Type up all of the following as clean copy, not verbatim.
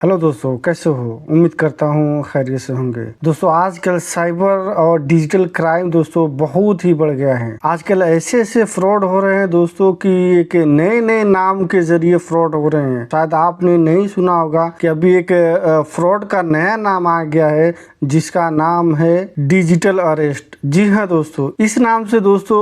Hello दोस्तों, कैसे हो? उम्मीद करता हूँ खैरियत से होंगे। दोस्तों, आजकल साइबर और डिजिटल क्राइम दोस्तों बहुत ही बढ़ गया है। आजकल ऐसे ऐसे फ्रॉड हो रहे हैं दोस्तों कि एक नए नए नाम के जरिए फ्रॉड हो रहे हैं। शायद आपने नहीं सुना होगा कि अभी एक फ्रॉड का नया नाम आ गया है जिसका नाम है डिजिटल अरेस्ट। जी हाँ दोस्तों, इस नाम से दोस्तों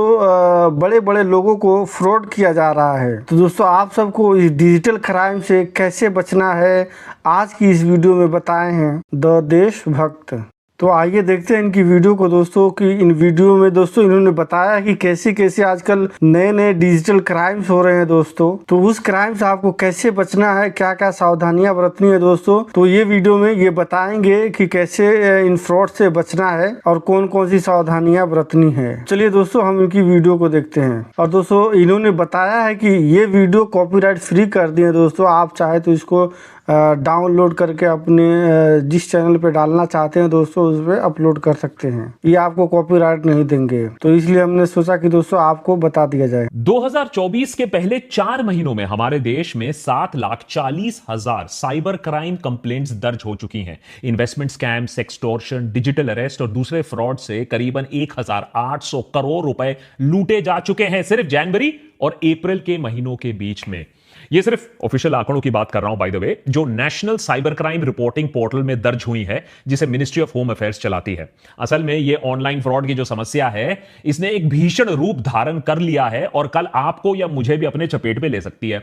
बड़े बड़े लोगों को फ्रॉड किया जा रहा है। तो दोस्तों, आप सबको इस डिजिटल क्राइम से कैसे बचना है आज की इस वीडियो में बताए हैं द देशभक्त। तो आइए देखते हैं इनकी वीडियो को दोस्तों कि इन वीडियो में दोस्तों इन्होंने बताया कि कैसे कैसे आजकल नए नए डिजिटल क्राइम्स हो रहे हैं दोस्तों। तो उस क्राइम से आपको कैसे बचना है, क्या क्या सावधानियां बरतनी है दोस्तों, तो ये वीडियो में ये बताएंगे कि कैसे इन फ्रॉड से बचना है और कौन कौन सी सावधानियां बरतनी है। चलिए दोस्तों, हम इनकी वीडियो को देखते हैं। और दोस्तों, इन्होंने बताया है कि ये वीडियो कॉपीराइट फ्री कर दिए दोस्तों। आप चाहे तो इसको डाउनलोड करके अपने जिस चैनल पे डालना चाहते हैं दोस्तों उस पे अपलोड कर सकते हैं। ये आपको कॉपीराइट नहीं देंगे, तो इसलिए हमने सोचा कि दोस्तों आपको बता दिया जाए। 2024 के पहले 4 महीनों में हमारे देश में 7,40,000 साइबर क्राइम कंप्लेंट्स दर्ज हो चुकी हैं। Investment scam, sextortion, digital arrest और दूसरे फ्रॉड से करीबन 1,800 करोड़ रुपए लूटे जा चुके हैं सिर्फ जनवरी और अप्रैल के महीनों के बीच में। ये सिर्फ ऑफिशियल आंकड़ों की बात कर रहा हूं बाय द वे, जो national cyber crime reporting portal में दर्ज हुई है, जिसे मिनिस्ट्री ऑफ होम अफेयर्स चलाती है। असल में ये ऑनलाइन फ्रॉड की जो समस्या है, इसने एक भीषण रूप धारण कर लिया है और कल आपको या मुझे भी अपने चपेट में ले सकती है।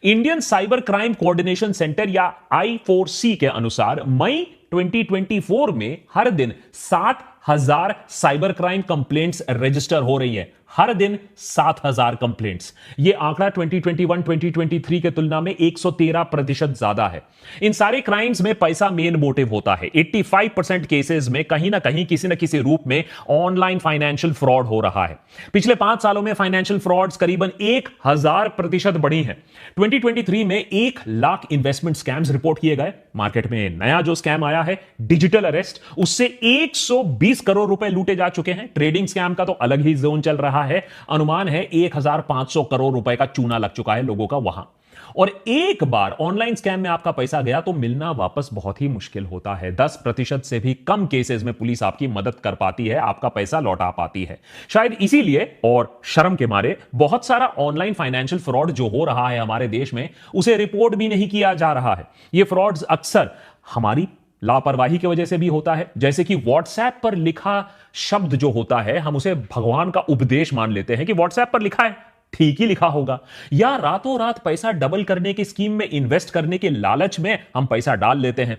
Indian cyber crime coordination centre या I4C के अनुसार मई 2024 में हर दिन 7,000 साइबर क्राइम कंप्लेंट्स रजिस्टर हो रही है। हर दिन 7,000 कंप्लेंट्स। यह आंकड़ा 2021-2023 के तुलना में 113% ज्यादा है। इन सारे क्राइम्स में पैसा मेन मोटिव होता है। 85% केसेस में कहीं ना कहीं किसी न किसी रूप में ऑनलाइन फाइनेंशियल फ्रॉड हो रहा है। पिछले 5 सालों में फाइनेंशियल फ्रॉड्स करीबन 1,000% बढ़ी हैं। 2023 में 1 लाख इन्वेस्टमेंट स्कैम्स रिपोर्ट किए गए। मार्केट में नया जो स्कैम आया है डिजिटल अरेस्ट, उससे 120 करोड़ रुपए लूटे जा चुके हैं। ट्रेडिंग स्कैम का तो अलग ही जोन चल रहा है। अनुमान है 1,500 करोड़ रुपए का चूना लग चुका है लोगों का वहां। और एक बार ऑनलाइन स्कैम में आपका पैसा गया तो मिलना वापस बहुत ही मुश्किल होता है। 10% से भी कम केसेस में पुलिस आपकी मदद कर पाती है, आपका पैसा लौटा पाती है। शायद इसीलिए और शर्म के मारे बहुत सारा ऑनलाइन फाइनेंशियल फ्रॉड जो हो रहा है हमारे देश में, उसे रिपोर्ट भी नहीं किया जा रहा है। यह फ्रॉड्स अक्सर हमारी लापरवाही की वजह से भी होता है। जैसे कि व्हाट्सएप पर लिखा शब्द जो होता है, हम उसे भगवान का उपदेश मान लेते हैं कि व्हाट्सएप पर लिखा है, ठीक ही लिखा होगा। या रातों रात पैसा डबल करने की स्कीम में इन्वेस्ट करने के लालच में हम पैसा डाल लेते हैं।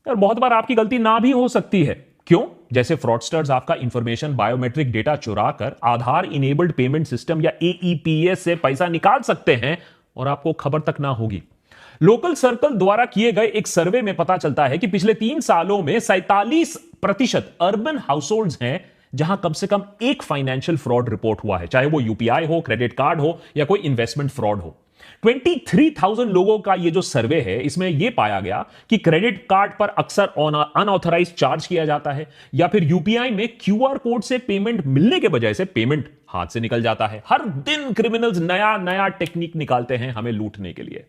और बहुत बार आपकी गलती ना भी हो सकती है। क्यों? जैसे फ्रॉडस्टर्स आपका इंफॉर्मेशन, बायोमेट्रिक डेटा चुरा कर आधार इनेबल्ड पेमेंट सिस्टम या AEPS से पैसा निकाल सकते हैं और आपको खबर तक ना होगी। लोकल सर्कल द्वारा किए गए एक सर्वे में पता चलता है कि पिछले 3 सालों में 47% अर्बन हाउसहोल्ड्स हैं जहां कम से कम एक फाइनेंशियल फ्रॉड रिपोर्ट हुआ है, चाहे वो UPI हो, क्रेडिट कार्ड हो या कोई इन्वेस्टमेंट फ्रॉड हो। 23,000 लोगों का ये जो सर्वे है, इसमें यह पाया गया कि क्रेडिट कार्ड पर अक्सर अनऑथराइज चार्ज किया जाता है या फिर UPI में QR कोड से पेमेंट मिलने के बजाय से पेमेंट हाथ से निकल जाता है। हर दिन क्रिमिनल्स नया नया टेक्निक निकालते हैं हमें लूटने के लिए।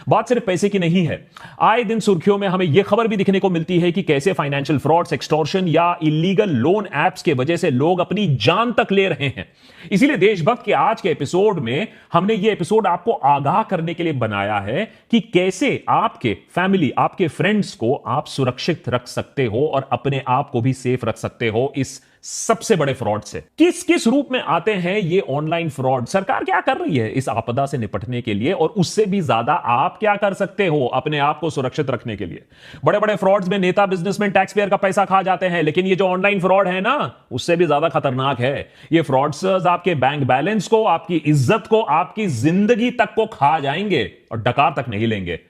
बात सिर्फ पैसे की नहीं है। आए दिन सुर्खियों में हमें यह खबर भी दिखने को मिलती है कि कैसे फाइनेंशियल फ्रॉड, एक्सटॉर्शन या इलीगल लोन एप्स के वजह से लोग अपनी जान तक ले रहे हैं। इसीलिए देशभक्त के आज के एपिसोड में हमने यह एपिसोड आपको आगाह करने के लिए बनाया है कि कैसे आपके फैमिली, आपके फ्रेंड्स को आप सुरक्षित रख सकते हो और अपने आप को भी सेफ रख सकते हो इस सबसे बड़े फ्रॉड से। किस किस रूप में आते हैं ये ऑनलाइन फ्रॉड? सरकार क्या कर रही है इस आपदा से निपटने के लिए? और उससे भी ज्यादा आप क्या कर सकते हो अपने आप को सुरक्षित रखने के लिए? बड़े बड़े फ्रॉड्स में नेता, बिजनेसमैन, टैक्स पेयर का पैसा खा जाते हैं, लेकिन ये जो ऑनलाइन फ्रॉड है ना, उससे भी ज्यादा खतरनाक है। ये फ्रॉडस्टर्स आपके बैंक बैलेंस को, आपकी इज्जत को, आपकी जिंदगी तक को खा जाएंगे और डकार तक नहीं लेंगे।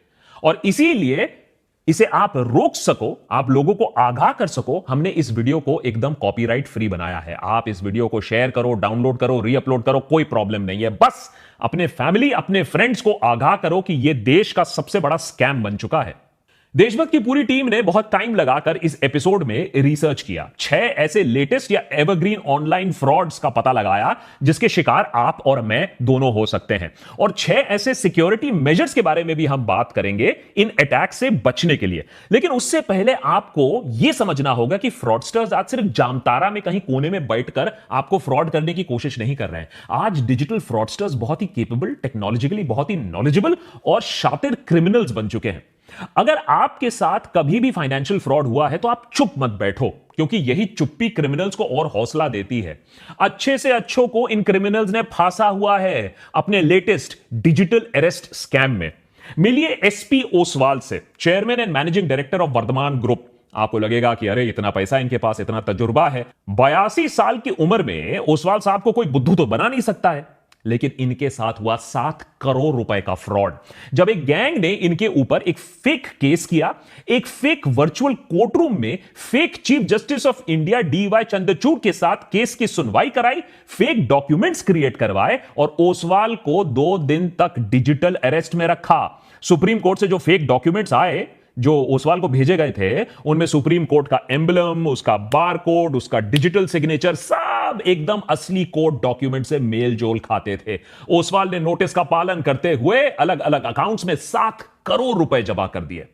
और इसीलिए इसे आप रोक सको, आप लोगों को आगाह कर सको, हमने इस वीडियो को एकदम कॉपीराइट फ्री बनाया है। आप इस वीडियो को शेयर करो, डाउनलोड करो, रीअपलोड करो, कोई प्रॉब्लम नहीं है। बस अपने फैमिली, अपने फ्रेंड्स को आगाह करो कि यह देश का सबसे बड़ा स्कैम बन चुका है। देशभक्त की पूरी टीम ने बहुत टाइम लगाकर इस एपिसोड में रिसर्च किया। 6 ऐसे लेटेस्ट या एवरग्रीन ऑनलाइन फ्रॉड्स का पता लगाया जिसके शिकार आप और मैं दोनों हो सकते हैं, और 6 ऐसे सिक्योरिटी मेजर्स के बारे में भी हम बात करेंगे इन अटैक से बचने के लिए। लेकिन उससे पहले आपको यह समझना होगा कि फ्रॉडस्टर्स आज सिर्फ जामतारा में कहीं कोने में बैठकर आपको फ्रॉड करने की कोशिश नहीं कर रहे हैं। आज डिजिटल फ्रॉडस्टर्स बहुत ही केपेबल, टेक्नोलॉजिकली बहुत ही नॉलेजेबल और शातिर क्रिमिनल्स बन चुके हैं। अगर आपके साथ कभी भी फाइनेंशियल फ्रॉड हुआ है तो आप चुप मत बैठो, क्योंकि यही चुप्पी क्रिमिनल्स को और हौसला देती है। अच्छे से अच्छों को इन क्रिमिनल्स ने फांसा हुआ है अपने लेटेस्ट डिजिटल अरेस्ट स्कैम में। मिलिए एसपी ओसवाल से, chairman and managing director of Vardhman group. आपको लगेगा कि अरे इतना पैसा इनके पास, इतना तजुर्बा है। 82 साल की उम्र में ओसवाल साहब को कोई बुद्धू तो बना नहीं सकता है, लेकिन इनके साथ हुआ 7 करोड़ रुपए का फ्रॉड। जब एक गैंग ने इनके ऊपर एक फेक केस किया, एक फेक वर्चुअल कोर्ट रूम में fake chief justice of India DY Chandrachud के साथ केस की सुनवाई कराई, फेक डॉक्यूमेंट्स क्रिएट करवाए और ओसवाल को 2 दिन तक डिजिटल अरेस्ट में रखा। सुप्रीम कोर्ट से जो फेक डॉक्यूमेंट्स आए जो ओसवाल को भेजे गए थे, उनमें सुप्रीम कोर्ट का एम्बलम, उसका बार कोड, उसका डिजिटल सिग्नेचर, सब एकदम असली कोर्ट डॉक्यूमेंट से मेल जोल खाते थे। ओसवाल ने नोटिस का पालन करते हुए अलग अलग अकाउंट्स में 7 करोड़ रुपए जमा कर दिए।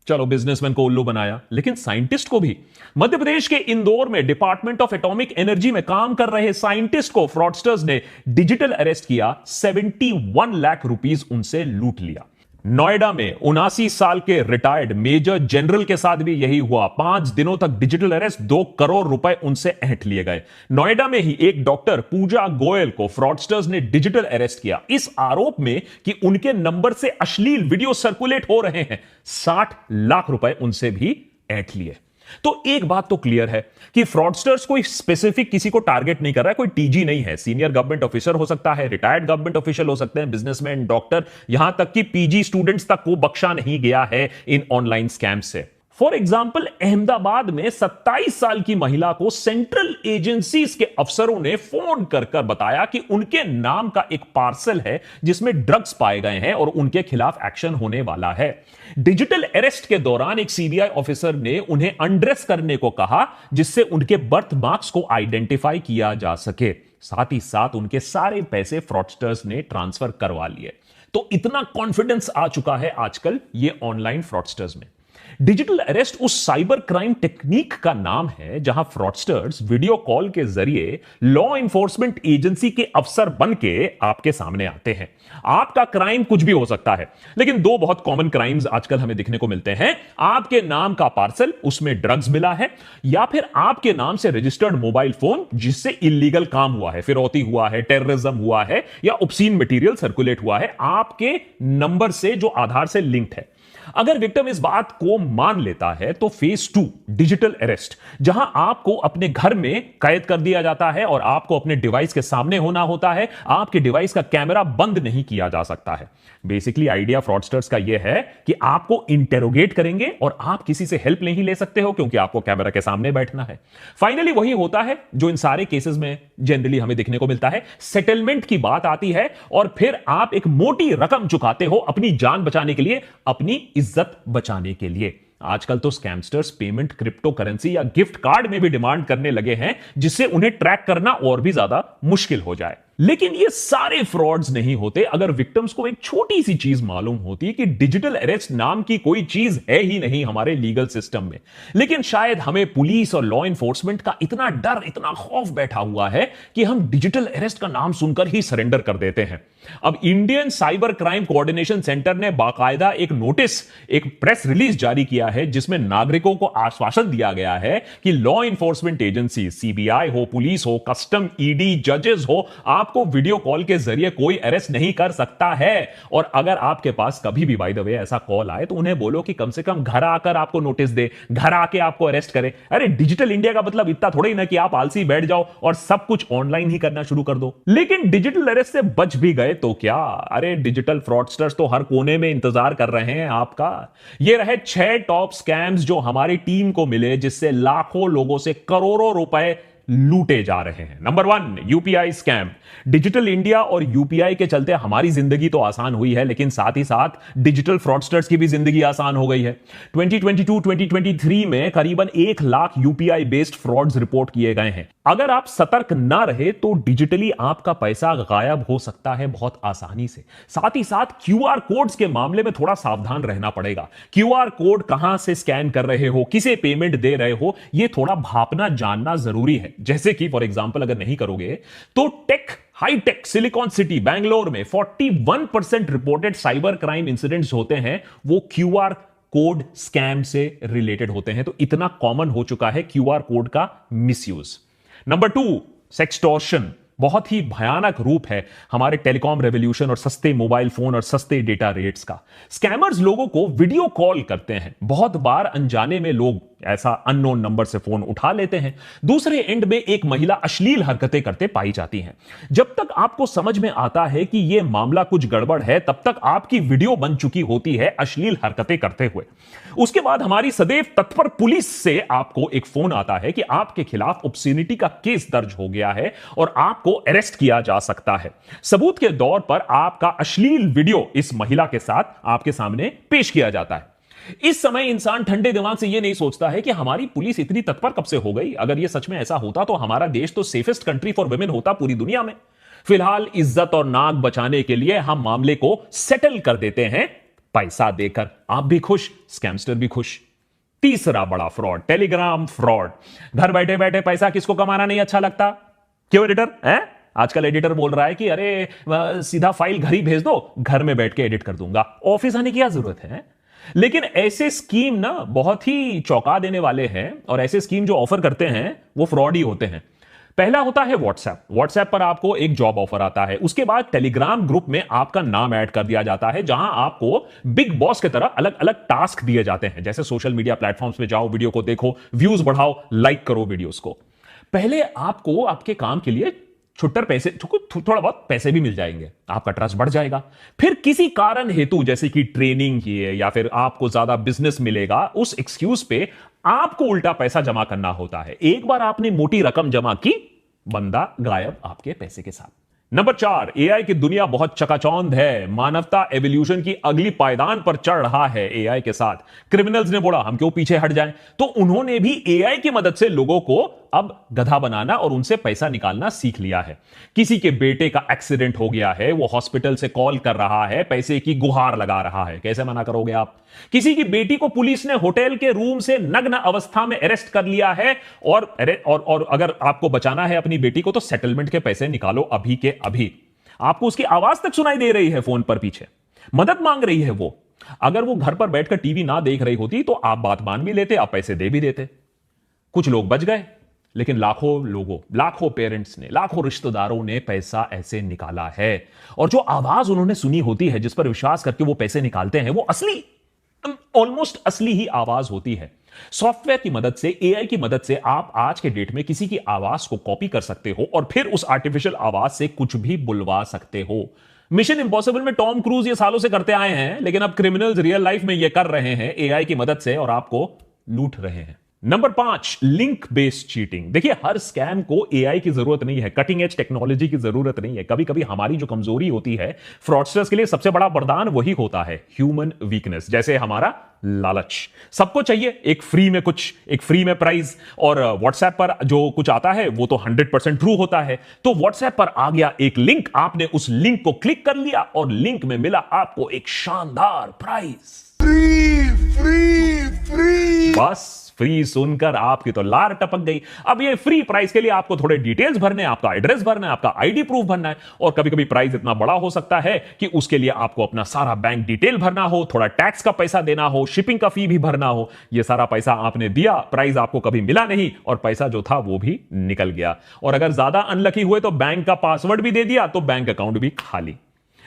चलो, बिजनेसमैन को उल्लू बनाया, लेकिन साइंटिस्ट को भी। मध्य प्रदेश के इंदौर में डिपार्टमेंट ऑफ एटॉमिक एनर्जी में काम कर रहे साइंटिस्ट को फ्रॉडस्टर्स ने डिजिटल अरेस्ट किया, 71 लाख रुपीस उनसे लूट लिया। नोएडा में 79 साल के रिटायर्ड मेजर जनरल के साथ भी यही हुआ। 5 दिनों तक डिजिटल अरेस्ट, 2 करोड़ रुपए उनसे ऐंठ लिए गए। नोएडा में ही एक डॉक्टर पूजा गोयल को फ्रॉडस्टर्स ने डिजिटल अरेस्ट किया, इस आरोप में कि उनके नंबर से अश्लील वीडियो सर्कुलेट हो रहे हैं। 60 लाख रुपए उनसे भी ऐंठ लिए। तो एक बात तो क्लियर है कि फ्रॉडस्टर्स कोई स्पेसिफिक किसी को टारगेट नहीं कर रहा है, कोई टीजी नहीं है। सीनियर गवर्नमेंट ऑफिसर हो सकता है, रिटायर्ड गवर्नमेंट ऑफिशियल हो सकते हैं, बिजनेसमैन, डॉक्टर, यहां तक कि पीजी स्टूडेंट्स तक को बख्शा नहीं गया है इन ऑनलाइन स्कैम से। फॉर एग्जाम्पल, अहमदाबाद में 27 साल की महिला को सेंट्रल एजेंसीज के अफसरों ने फोन कर कर बताया कि उनके नाम का एक पार्सल है जिसमें ड्रग्स पाए गए हैं और उनके खिलाफ एक्शन होने वाला है। डिजिटल अरेस्ट के दौरान एक सीबीआई ऑफिसर ने उन्हें अनड्रेस करने को कहा, जिससे उनके बर्थ मार्क्स को आइडेंटिफाई किया जा सके। साथ ही साथ उनके सारे पैसे फ्रॉडस्टर्स ने ट्रांसफर करवा लिए। तो इतना कॉन्फिडेंस आ चुका है आजकल ये ऑनलाइन फ्रॉडस्टर्स में। डिजिटल अरेस्ट उस साइबर क्राइम टेक्निक का नाम है जहां फ्रॉडस्टर्स वीडियो कॉल के जरिए लॉ इन्फोर्समेंट एजेंसी के अफसर बन के आपके सामने आते हैं। आपका क्राइम कुछ भी हो सकता है, लेकिन 2 बहुत कॉमन क्राइम्स आजकल हमें दिखने को मिलते हैं। आपके नाम का पार्सल, उसमें ड्रग्स मिला है, या फिर आपके नाम से रजिस्टर्ड मोबाइल फोन जिससे इलीगल काम हुआ है, फिरौती हुआ है, टेररिज्म हुआ है, या ऑब्सीन मटेरियल सर्कुलेट हुआ है आपके नंबर से जो आधार से लिंक्ड है। अगर विक्टिम इस बात को मान लेता है तो फेज 2 डिजिटल अरेस्ट, जहां आपको अपने घर में कैद कर दिया जाता है और आपको अपने डिवाइस के सामने होना होता है। आपके डिवाइस का कैमरा बंद नहीं किया जा सकता है। बेसिकली आइडिया फ्रॉडस्टर्स का यह है कि आपको इंटेरोगेट करेंगे और आप किसी से हेल्प नहीं ले सकते हो क्योंकि आपको कैमरा के सामने बैठना है। फाइनली वही होता है जो इन सारे केसेस में जनरली हमें देखने को मिलता है। सेटलमेंट की बात आती है और फिर आप एक मोटी रकम चुकाते हो अपनी जान बचाने के लिए, अपनी इज्जत बचाने के लिए। आजकल तो स्कैमस्टर्स पेमेंट, क्रिप्टो करेंसी या गिफ्ट कार्ड में भी डिमांड करने लगे हैं, जिससे उन्हें ट्रैक करना और भी ज्यादा मुश्किल हो जाए। लेकिन ये सारे फ्रॉड्स नहीं होते अगर विक्टिम्स को एक छोटी सी चीज मालूम होती कि डिजिटल अरेस्ट नाम की कोई चीज है ही नहीं हमारे लीगल सिस्टम में। लेकिन शायद हमें पुलिस और लॉ इन्फोर्समेंट का इतना डर, इतना खौफ बैठा हुआ है कि हम डिजिटल अरेस्ट का नाम सुनकर ही सरेंडर कर देते हैं। अब Indian cyber crime coordination centre ने बाकायदा एक नोटिस, एक प्रेस रिलीज जारी किया है जिसमें नागरिकों को आश्वासन दिया गया है कि लॉ इन्फोर्समेंट एजेंसी, सीबीआई हो, पुलिस हो, कस्टम, ईडी, जजेस हो, आपको वीडियो कॉल के जरिए कोई अरेस्ट नहीं कर सकता है। और अगर आपके पास कभी भी बाय द वे ऐसा कॉल आए तो उन्हें बोलो कि कम से कम घर आकर आपको नोटिस दे, घर आके आपको अरेस्ट करे। अरे डिजिटल इंडिया का मतलब इतना थोड़ा ही ना कि आप आलसी बैठ जाओ और सब कुछ ऑनलाइन ही करना शुरू कर दो। लेकिन डिजिटल अरेस्ट से बच भी गए तो क्या, अरे डिजिटल फ्रॉडस्टर्स तो हर कोने में इंतजार कर रहे हैं आपका। ये रहे 6 टॉप स्कैम्स जो हमारी टीम को मिले, जिससे लाखों लोगों से करोड़ों रुपए लूटे जा रहे हैं। Number 1, UPI scam. Digital India और यूपीआई के चलते हमारी जिंदगी तो आसान हुई है, लेकिन साथ ही साथ डिजिटल फ्रॉडस्टर्स की भी जिंदगी आसान हो गई है। 2022-2023 में करीबन 1 lakh UPI based frauds report किए गए हैं। अगर आप सतर्क ना रहे तो डिजिटली आपका पैसा गायब हो सकता है बहुत आसानी से। साथ ही साथ क्यूआर कोड्स के मामले में थोड़ा सावधान रहना पड़ेगा। क्यूआर कोड कहां से स्कैन कर रहे हो, किसे पेमेंट दे रहे हो, यह थोड़ा भापना जानना जरूरी है। जैसे कि फॉर एग्जांपल अगर नहीं करोगे तो हाईटेक सिलिकॉन सिटी बैंगलोर में 41% रिपोर्टेड साइबर क्राइम इंसिडेंट्स होते हैं, वो क्यूआर कोड स्कैम से रिलेटेड होते हैं। तो इतना कॉमन हो चुका है क्यूआर कोड का मिसयूज। Number 2, sextortion. बहुत ही भयानक रूप है हमारे टेलीकॉम रेवोल्यूशन और सस्ते मोबाइल फोन और सस्ते डेटा रेट्स का। स्कैमर्स लोगों को वीडियो कॉल करते हैं। बहुत बार अनजाने में लोग ऐसा अननोन नंबर से फोन उठा लेते हैं। दूसरे एंड में एक महिला अश्लील हरकतें करते पाई जाती हैं। जब तक आपको समझ में आता है कि यह मामला कुछ गड़बड़ है, तब तक आपकी वीडियो बन चुकी होती है अश्लील हरकतें करते हुए। उसके बाद हमारी सदैव तत्पर पुलिस से आपको एक फोन आता है कि आपके खिलाफ ऑब्स्सेनिटी का केस दर्ज हो गया है और आपको अरेस्ट किया जा सकता है। सबूत के दौर पर आपका अश्लील वीडियो इस महिला के साथ आपके सामने पेश किया जाता है। इस समय इंसान ठंडे दिमाग से यह नहीं सोचता है कि हमारी पुलिस इतनी तत्पर कब से हो गई। अगर यह सच में ऐसा होता तो हमारा देश तो सेफेस्ट कंट्री फॉर वुमेन होता पूरी दुनिया में। फिलहाल इज्जत और नाक बचाने के लिए हम मामले को सेटल कर देते हैं पैसा देकर। आप भी खुश, स्कैमस्टर भी खुश। तीसरा बड़ा फ्रॉड, टेलीग्राम फ्रॉड। घर बैठे बैठे पैसा किसको कमाना नहीं अच्छा लगता? क्यों एडिटर है? आजकल एडिटर बोल रहा है कि अरे सीधा फाइल घर ही भेज दो, घर में बैठ के एडिट कर दूंगा, ऑफिस आने की क्या जरूरत है। लेकिन ऐसे स्कीम ना बहुत ही चौंका देने वाले हैं, और ऐसे स्कीम जो ऑफर करते हैं वो फ्रॉड ही होते हैं। पहला होता है व्हाट्सएप पर आपको एक जॉब ऑफर आता है। उसके बाद टेलीग्राम ग्रुप में आपका नाम ऐड कर दिया जाता है, जहां आपको बिग बॉस की तरह अलग अलग टास्क दिए जाते हैं। जैसे सोशल मीडिया प्लेटफॉर्म्स पे जाओ, वीडियो को देखो, व्यूज बढ़ाओ, लाइक करो वीडियोस को। पहले आपको आपके काम के लिए छुट्टर पैसे, थोड़ा बहुत पैसे भी मिल जाएंगे, आपका ट्रस्ट बढ़ जाएगा। फिर किसी कारण हेतु जैसे कि ट्रेनिंग की है या फिर आपको ज्यादा बिजनेस मिलेगा, उस एक्सक्यूज पे आपको उल्टा पैसा जमा करना होता है। एक बार आपने मोटी रकम जमा की, बंदा गायब आपके पैसे के साथ। नंबर 4, एआई की दुनिया बहुत चकाचौंध है। मानवता एवोल्यूशन की अगली पायदान पर चढ़ रहा है एआई के साथ। क्रिमिनल्स ने बोला हम क्यों पीछे हट जाएं, तो उन्होंने भी एआई की मदद से लोगों को अब गधा बनाना और उनसे पैसा निकालना सीख लिया है। किसी के बेटे का एक्सीडेंट हो गया है, वो हॉस्पिटल से कॉल कर रहा है, पैसे की गुहार लगा रहा है। कैसे मना करोगे आप? किसी की बेटी को पुलिस ने होटल के रूम से नग्न अवस्था में अरेस्ट कर लिया है, और अगर आपको बचाना है अपनी बेटी को तो सेटलमेंट के पैसे निकालो अभी के अभी। आपको उसकी आवाज तक सुनाई दे रही है फोन पर, पीछे मदद मांग रही है वो। अगर वो घर पर बैठकर टीवी ना देख रही होती तो आप बात मान भी लेते, आप पैसे दे भी देते। कुछ लोग बच गए, लेकिन लाखों लोगों, लाखों पेरेंट्स ने, लाखों रिश्तेदारों ने पैसा ऐसे निकाला है। और जो आवाज उन्होंने सुनी होती है, जिस पर विश्वास करके वो पैसे निकालते हैं, वो असली, ऑलमोस्ट असली ही आवाज होती है। सॉफ्टवेयर की मदद से, एआई की मदद से आप आज के डेट में किसी की आवाज को कॉपी कर सकते हो और फिर उस आर्टिफिशियल आवाज से कुछ भी बुलवा सकते हो। मिशन इंपॉसिबल में टॉम क्रूज ये सालों से करते आए हैं, लेकिन अब क्रिमिनल्स रियल लाइफ में ये कर रहे हैं एआई की मदद से, और आपको लूट रहे हैं। Number 5, link based cheating. देखिए, हर स्कैम को एआई की जरूरत नहीं है, कटिंग एज टेक्नोलॉजी की जरूरत नहीं है। कभी कभी हमारी जो कमजोरी होती है, फ्रॉडस्टर्स के लिए सबसे बड़ा वरदान वही होता है, ह्यूमन वीकनेस। जैसे हमारा लालच। सबको चाहिए एक फ्री में कुछ, एक फ्री में प्राइज, और व्हाट्सएप पर जो कुछ आता है वो तो 100% ट्रू होता है। तो व्हाट्सएप पर आ गया एक लिंक, आपने उस लिंक को क्लिक कर लिया और लिंक में मिला आपको एक शानदार प्राइज। Free free free. बस फ्री सुनकर आपकी तो लार टपक गई। अब ये फ्री प्राइस के लिए आपको थोड़े डिटेल्स भरने, आपका एड्रेस भरना है, आपका आईडी प्रूफ भरना है, और कभी कभी प्राइस इतना बड़ा हो सकता है कि उसके लिए आपको अपना सारा बैंक डिटेल भरना हो, थोड़ा टैक्स का पैसा देना हो, शिपिंग का फी भी भरना हो। ये सारा पैसा आपने दिया, प्राइस आपको कभी मिला नहीं, और पैसा जो था वो भी निकल गया। और अगर ज्यादा अनलकी हुए तो बैंक का पासवर्ड भी दे दिया तो बैंक अकाउंट भी खाली।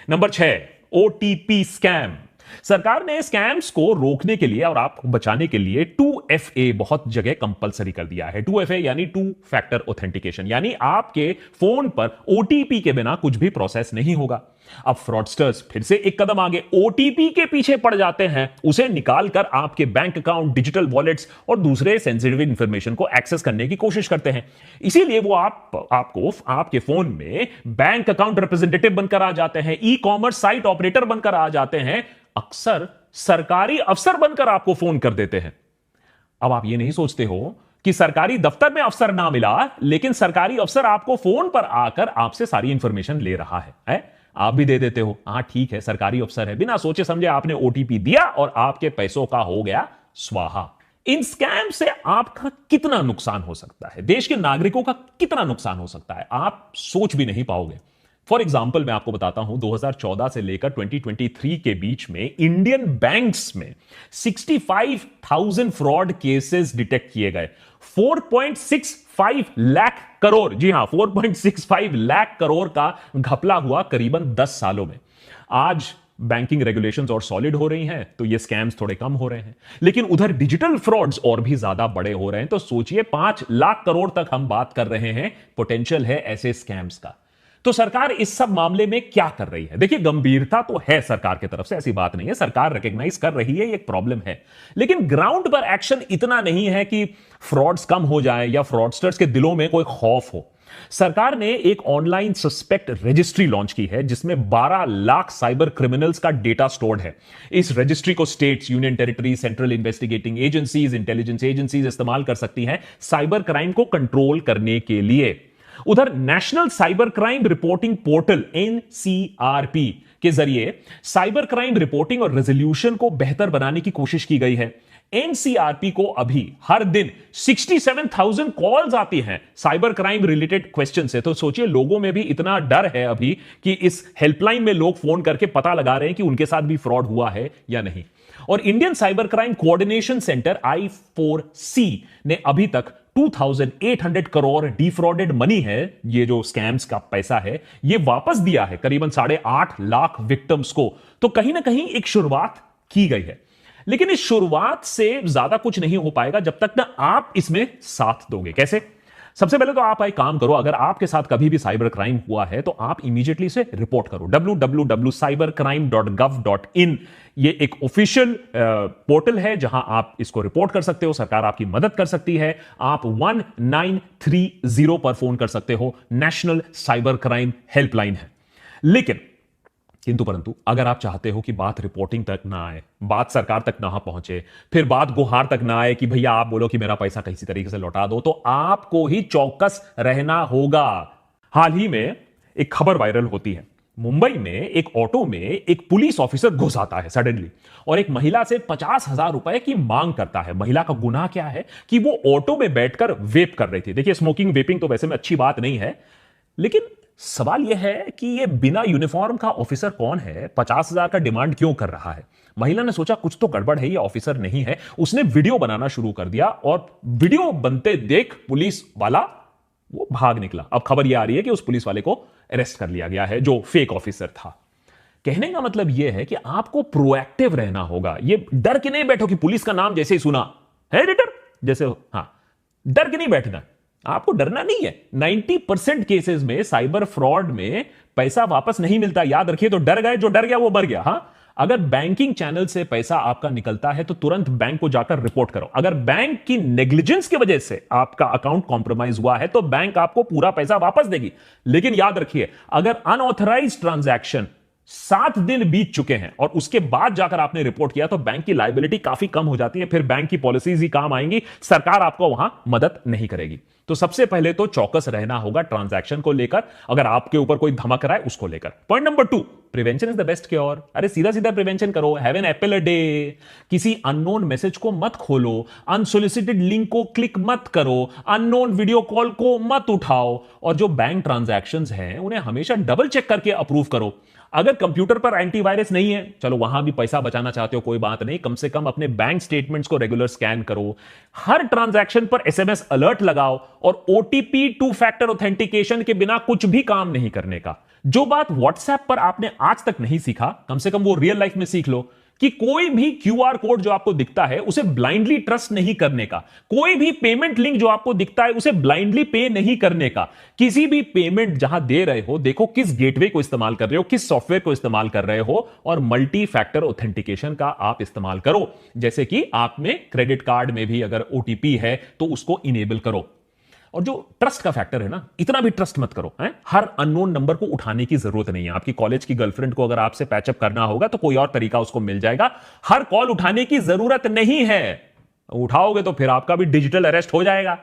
Number 6, OTP scam. सरकार ने स्कैम्स को रोकने के लिए और आपको बचाने के लिए 2FA बहुत जगह कंपलसरी कर दिया है। 2FA यानी टू फैक्टर ऑथेंटिकेशन, यानी आपके फोन पर ओटीपी के बिना कुछ भी प्रोसेस नहीं होगा। अब फ्रॉडस्टर्स फिर से एक कदम आगे ओटीपी के पीछे पड़ जाते हैं, उसे निकालकर आपके बैंक अकाउंट, डिजिटल वॉलेट्स और दूसरे सेंसिटिव इंफॉर्मेशन को एक्सेस करने की कोशिश करते हैं। इसीलिए वो आपको आपके फोन में बैंक अकाउंट रिप्रेजेंटेटिव बनकर आ जाते हैं, ई कॉमर्स साइट ऑपरेटर बनकर आ जाते हैं, अक्सर सरकारी अफसर बनकर आपको फोन कर देते हैं। अब आप ये नहीं सोचते हो कि सरकारी दफ्तर में अफसर ना मिला, लेकिन सरकारी अफसर आपको फोन पर आकर आपसे सारी इंफॉर्मेशन ले रहा है? आप भी दे देते हो, हां ठीक है सरकारी अफसर है, बिना सोचे समझे आपने ओटीपी दिया और आपके पैसों का हो गया स्वाहा। इन स्कैम से आपका कितना नुकसान हो सकता है, देश के नागरिकों का कितना नुकसान हो सकता है, आप सोच भी नहीं पाओगे। फॉर एग्जाम्पल मैं आपको बताता हूं, 2014 से लेकर 2023 के बीच में इंडियन बैंक्स में 65,000 फ्रॉड केसेस डिटेक्ट किए गए। 4.65 लाख करोड़, जी हां 4.65 लाख करोड़ का घपला हुआ करीबन 10 सालों में। आज बैंकिंग रेगुलेशंस और सॉलिड हो रही हैं तो ये स्कैम्स थोड़े कम हो रहे हैं, लेकिन उधर डिजिटल फ्रॉड्स और भी ज्यादा बड़े हो रहे हैं। तो सोचिए 5 लाख करोड़ तक हम बात कर रहे हैं, पोटेंशियल है ऐसे स्कैम्स का। तो सरकार इस सब मामले में क्या कर रही है? देखिए गंभीरता तो है सरकार की तरफ से, ऐसी बात नहीं है, सरकार रिकॉग्नाइज कर रही है ये एक प्रॉब्लम है, लेकिन ग्राउंड पर एक्शन इतना नहीं है कि फ्रॉड्स कम हो जाए या फ्रॉडस्टर्स के दिलों में कोई खौफ हो। सरकार ने एक ऑनलाइन सस्पेक्ट रजिस्ट्री लॉन्च की है जिसमें 12 लाख साइबर क्रिमिनल्स का डेटा स्टोर्ड है। इस रजिस्ट्री को states, union territory, central investigating agencies, intelligence agencies इस्तेमाल कर सकती हैं साइबर क्राइम को कंट्रोल करने के लिए। उधर national cyber crime reporting portal NCRP के जरिए साइबर क्राइम रिपोर्टिंग और रेजोल्यूशन को बेहतर बनाने की कोशिश की गई है। NCRP को अभी हर दिन 67,000 कॉल्स आती हैं साइबर क्राइम रिलेटेड क्वेश्चन से। तो सोचिए लोगों में भी इतना डर है अभी कि इस हेल्पलाइन में लोग फोन करके पता लगा रहे हैं कि उनके साथ भी फ्रॉड हुआ है या नहीं। और Indian cyber crime coordination centre I4C ने अभी तक 2,800 करोड़ डिफ्रॉडेड मनी है, ये जो स्कैम्स का पैसा है, ये वापस दिया है करीबन 8.5 लाख विक्टिम्स को। तो कहीं ना कहीं एक शुरुआत की गई है, लेकिन इस शुरुआत से ज्यादा कुछ नहीं हो पाएगा जब तक ना आप इसमें साथ दोगे। कैसे? सबसे पहले तो आप एक काम करो, अगर आपके साथ कभी भी साइबर क्राइम हुआ है तो आप इमीडिएटली इसे रिपोर्ट करो। www.cybercrime.gov.in ये एक ऑफिशियल पोर्टल है जहां आप इसको रिपोर्ट कर सकते हो, सरकार आपकी मदद कर सकती है। आप 1930 पर फोन कर सकते हो, नेशनल साइबर क्राइम हेल्पलाइन है। लेकिन किंतु परंतु अगर आप चाहते हो कि बात रिपोर्टिंग तक ना आए, बात सरकार तक ना पहुंचे, फिर बात गुहार तक ना आए कि भैया आप बोलो कि मेरा पैसा किसी तरीके से लौटा दो, तो आपको ही चौकस रहना होगा। हाल ही में एक खबर वायरल होती है, मुंबई में एक ऑटो में एक पुलिस ऑफिसर घुस आता है सडनली और एक महिला से 50,000 रुपए की मांग करता है। महिला का गुनाह क्या है कि वो ऑटो में बैठकर वेप कर रही थी। देखिए स्मोकिंग, वेपिंग तो वैसे में अच्छी बात नहीं है, लेकिन सवाल यह है कि यह बिना यूनिफॉर्म का ऑफिसर कौन है, 50,000 का डिमांड क्यों कर रहा है। महिला ने सोचा कुछ तो गड़बड़ है, ये ऑफिसर नहीं है। उसने वीडियो बनाना शुरू कर दिया और वीडियो बनते देख पुलिस वाला वो भाग निकला। अब खबर यह आ रही है कि उस पुलिस वाले को अरेस्ट कर लिया गया है जो फेक ऑफिसर था। कहने का मतलब यह है कि आपको प्रोएक्टिव रहना होगा। ये डर के नहीं बैठो कि पुलिस का नाम जैसे ही सुना है एडिटर जैसे, हां डर के नहीं बैठना, आपको डरना नहीं है। 90% केसेस में साइबर फ्रॉड में पैसा वापस नहीं मिलता, याद रखिए। तो डर गए, जो डर गया वो मर गया। हां, अगर बैंकिंग चैनल से पैसा आपका निकलता है तो तुरंत बैंक को जाकर रिपोर्ट करो। अगर बैंक की नेग्लिजेंस की वजह से आपका अकाउंट कॉम्प्रोमाइज हुआ है तो बैंक आपको पूरा पैसा वापस देगी। लेकिन याद रखिए, अगर अनऑथराइज्ड ट्रांजैक्शन 7 दिन बीत चुके हैं और उसके बाद जाकर आपने रिपोर्ट किया तो बैंक की लायबिलिटी काफी कम हो जाती है। फिर बैंक की पॉलिसीज ही काम आएंगी, सरकार आपको वहां मदद नहीं करेगी। तो सबसे पहले तो चौकस रहना होगा ट्रांजैक्शन को लेकर, अगर आपके ऊपर कोई धमक रहा है उसको लेकर। Point number 2, prevention is the best cure. अरे सीधा सीधा प्रिवेंशन करो। Have an apple a day. किसी अननोन मैसेज को मत खोलो, अनसोलिसिटेड लिंक को क्लिक मत करो, अननोन वीडियो कॉल को मत उठाओ, और जो बैंक ट्रांजैक्शंस हैं उन्हें हमेशा डबल चेक करके अप्रूव करो। अगर कंप्यूटर पर एंटीवायरस नहीं है, चलो वहां भी पैसा बचाना चाहते हो कोई बात नहीं, कम से कम अपने बैंक स्टेटमेंट्स को रेगुलर स्कैन करो। हर ट्रांजैक्शन पर SMS अलर्ट लगाओ और OTP 2 फैक्टर ऑथेंटिकेशन के बिना कुछ भी काम नहीं करने का। जो बात WhatsApp पर आपने आज तक नहीं सीखा, कम से कम वो रियल लाइफ में सीख लो कि कोई भी क्यूआर कोड जो आपको दिखता है उसे ब्लाइंडली ट्रस्ट नहीं करने का, कोई भी पेमेंट लिंक जो आपको दिखता है उसे ब्लाइंडली पे नहीं करने का। किसी भी पेमेंट जहां दे रहे हो, देखो किस गेटवे को इस्तेमाल कर रहे हो, किस सॉफ्टवेयर को इस्तेमाल कर रहे हो, और मल्टी फैक्टर ऑथेंटिकेशन का आप इस्तेमाल करो। जैसे कि आप में क्रेडिट कार्ड में भी अगर ओटीपी है तो उसको इनेबल करो। और जो ट्रस्ट का फैक्टर है ना, इतना भी ट्रस्ट मत करो है? हर अननोन नंबर को उठाने की जरूरत नहीं है। आपकी कॉलेज की गर्लफ्रेंड को अगर आपसे पैचअप करना होगा तो कोई और तरीका उसको मिल जाएगा। हर कॉल उठाने की जरूरत नहीं है। उठाओगे तो फिर आपका भी डिजिटल अरेस्ट हो जाएगा।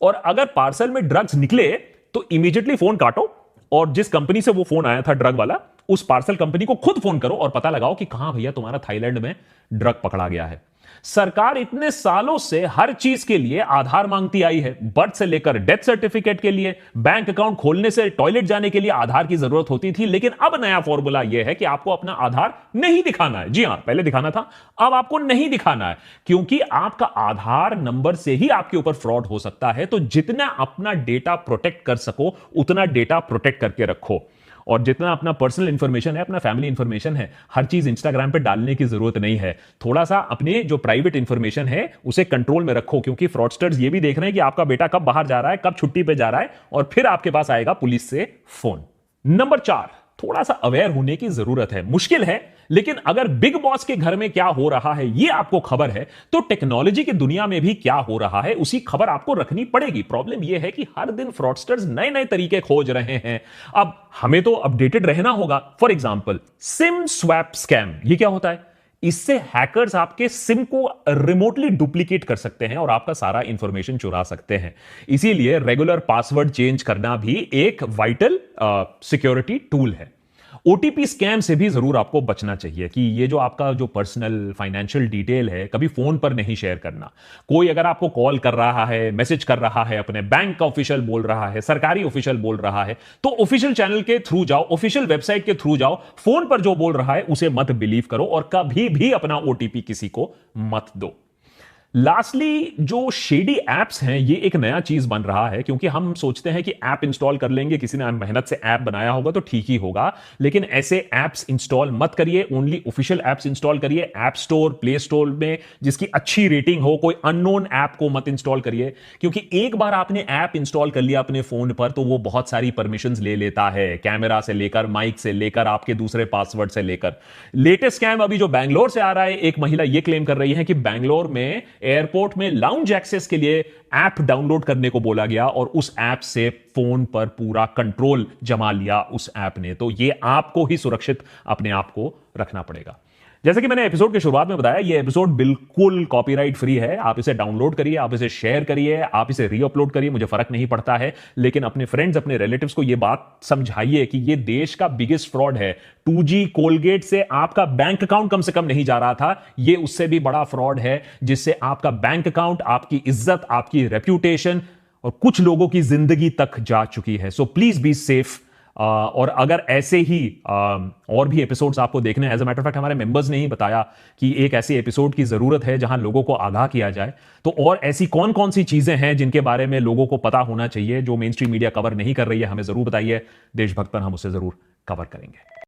और अगर पार्सल में ड्रग्स निकले तो इमीडिएटली फोन काटो और जिस कंपनी से वो फोन आया था ड्रग वाला, उस पार्सल कंपनी को खुद फोन करो और पता लगाओ कि कहां भैया तुम्हारा थाईलैंड में ड्रग पकड़ा गया है। सरकार इतने सालों से हर चीज के लिए आधार मांगती आई है। बर्थ से लेकर डेथ सर्टिफिकेट के लिए, बैंक अकाउंट खोलने से टॉयलेट जाने के लिए आधार की जरूरत होती थी। लेकिन अब नया फॉर्मूला यह है कि आपको अपना आधार नहीं दिखाना है। जी हां, पहले दिखाना था, अब आपको नहीं दिखाना है, क्योंकि आपका आधार नंबर से ही आपके ऊपर फ्रॉड हो सकता है। तो जितना अपना डेटा प्रोटेक्ट कर सको उतना डेटा प्रोटेक्ट करके रखो। और जितना अपना पर्सनल इंफॉर्मेशन है, अपना फैमिली इंफॉर्मेशन है, हर चीज इंस्टाग्राम पे डालने की जरूरत नहीं है। थोड़ा सा अपने जो प्राइवेट इंफॉर्मेशन है उसे कंट्रोल में रखो, क्योंकि फ्रॉडस्टर्स ये भी देख रहे हैं कि आपका बेटा कब बाहर जा रहा है, कब छुट्टी पे जा रहा है, और फिर आपके पास आएगा पुलिस से फोन। नंबर 4, थोड़ा सा अवेयर होने की जरूरत है। मुश्किल है, लेकिन अगर बिग बॉस के घर में क्या हो रहा है ये आपको खबर है, तो टेक्नोलॉजी की दुनिया में भी क्या हो रहा है उसी खबर आपको रखनी पड़ेगी। प्रॉब्लम यह है कि हर दिन फ्रॉडस्टर्स नए नए तरीके खोज रहे हैं। अब हमें तो अपडेटेड रहना होगा। For example, SIM swap scam, ये क्या होता है? इससे हैकर्स आपके सिम को रिमोटली डुप्लीकेट कर सकते हैं और आपका सारा इंफॉर्मेशन चुरा सकते हैं। इसीलिए रेगुलर पासवर्ड चेंज करना भी एक वाइटल सिक्योरिटी टूल है। ओटीपी स्कैम से भी जरूर आपको बचना चाहिए कि ये जो आपका जो पर्सनल फाइनेंशियल डिटेल है कभी फोन पर नहीं शेयर करना। कोई अगर आपको कॉल कर रहा है, मैसेज कर रहा है, अपने बैंक का ऑफिशियल बोल रहा है, सरकारी ऑफिशियल बोल रहा है, तो ऑफिशियल चैनल के थ्रू जाओ, ऑफिशियल वेबसाइट के थ्रू जाओ। फोन पर जो बोल रहा है उसे मत बिलीव करो और कभी भी अपना ओटीपी किसी को मत दो। लास्टली, जो शेडी एप्स हैं ये एक नया चीज बन रहा है, क्योंकि हम सोचते हैं कि ऐप इंस्टॉल कर लेंगे, किसी ने मेहनत से ऐप बनाया होगा तो ठीक ही होगा। लेकिन ऐसे ऐप्स इंस्टॉल मत करिए, ओनली ऑफिशियल ऐप्स इंस्टॉल करिए। ऐप स्टोर, प्ले स्टोर में जिसकी अच्छी रेटिंग हो, कोई अननोन ऐप को मत इंस्टॉल करिए, क्योंकि एक बार आपने ऐप इंस्टॉल कर लिया अपने फोन पर तो वो बहुत सारी परमिशंस ले लेता है, कैमरा से लेकर, माइक से लेकर, आपके दूसरे पासवर्ड से लेकर। लेटेस्ट स्कैम अभी जो बैंगलोर से आ रहा है, एक महिला ये क्लेम कर रही है कि बैंगलोर में एयरपोर्ट में लाउंज एक्सेस के लिए ऐप डाउनलोड करने को बोला गया और उस ऐप से फोन पर पूरा कंट्रोल जमा लिया उस ऐप ने। तो ये आपको ही सुरक्षित अपने आप को रखना पड़ेगा। जैसे कि मैंने एपिसोड की शुरुआत में बताया, ये एपिसोड बिल्कुल कॉपीराइट फ्री है। आप इसे डाउनलोड करिए, आप इसे शेयर करिए, आप इसे रीअपलोड करिए, मुझे फर्क नहीं पड़ता है। लेकिन अपने फ्रेंड्स, अपने रिलेटिव्स को यह बात समझाइए कि यह देश का बिगेस्ट फ्रॉड है। 2G कोलगेट से आपका बैंक अकाउंट कम से कम नहीं जा रहा था, यह उससे भी बड़ा फ्रॉड है, जिससे आपका बैंक अकाउंट, आपकी इज्जत, आपकी रेप्यूटेशन और कुछ लोगों की जिंदगी तक जा चुकी है। So please be safe. और अगर ऐसे ही और भी एपिसोड्स आपको देखने हैं, as a matter of fact हमारे मेंबर्स ने ही बताया कि एक ऐसे एपिसोड की जरूरत है जहां लोगों को आगाह किया जाए, तो और ऐसी कौन कौन सी चीजें हैं जिनके बारे में लोगों को पता होना चाहिए जो मेन स्ट्रीम मीडिया कवर नहीं कर रही है, हमें जरूर बताइए। देशभक्त पर हम उसे जरूर कवर करेंगे।